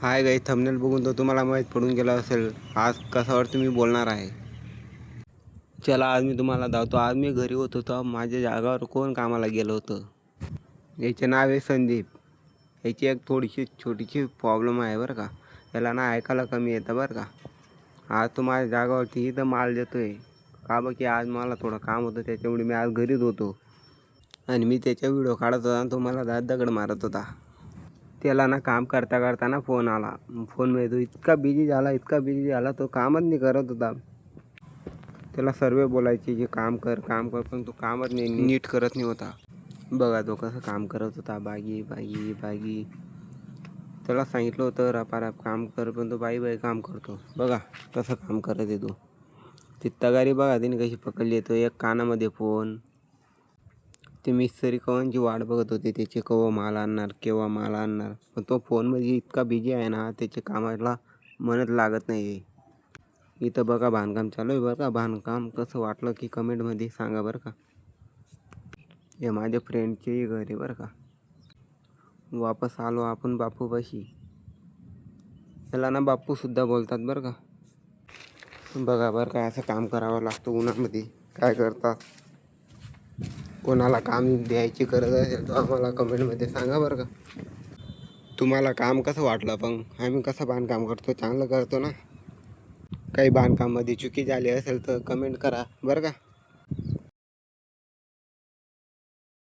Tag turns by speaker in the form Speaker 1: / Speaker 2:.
Speaker 1: Hi guys, thumbnail बघून तर तुम्हाला माहीत पडून गेलं असेल आज कशावर तुम्ही बोलणार आहे. चला आज मी तुम्हाला दावतो. आज मी घरी होतो तर माझ्या जागावर कोण कामाला गेलं होतं. याचे नाव आहे संदीप. याची एक थोडीशी छोटीशी प्रॉब्लेम आहे बरं का. याला ना ऐकायला कमी येतं बरं का. आज तो माझ्या जागावरती इथं माल देतोय का बघ की आज मला थोडं काम होतं त्याच्यामुळे मी आज घरीच होतो. आणि मी त्याचा व्हिडिओ काढत होता आणि तो मला दगड मारत होता. त्याला ना काम करता करताना फोन आला. फोनमध्ये तो इतका बिझी झाला तो कामच नाही करत होता. त्याला सर्व बोलायचे जे काम कर पण तो कामच नाही नीट करत नाही होता. बघा तो कसं काम करत होता, बागी बागी बागी. त्याला सांगितलं होतं रपारप काम कर पण तो बाई काम करतो. बघा कसं काम करत आहे तो. ती तगारी बघा तिने कशी पकडली येतो. एक कानामध्ये फोन. ते मिस्त्री कवांची वाट बघत होते त्याचे केव्हा माल आणणार पण तो फोनमध्ये इतका बिझी आहे ना त्याच्या कामाला मनच लागत नाही. इथं बघा बांधकाम चालू आहे बरं का. बांधकाम कसं वाटलं की कमेंटमध्ये सांगा बरं का. हे माझ्या फ्रेंडचेही घर आहे बरं का. वापस आलो आपण बापूपाशी. त्याला ना बापूसुद्धा बोलतात बरं का. बघा बरं का असं काम करावं लागतं उन्हामध्ये. काय करतात. कोणाला काम द्यायची गरज असेल तर आम्हाला कमेंटमध्ये सांगा बरं का. तुम्हाला काम कसं वाटलं पण आम्ही कसं बांधकाम करतो चांगलं करतो ना. काही बांधकाममध्ये चुकी झाली असेल तर कमेंट करा बरं का.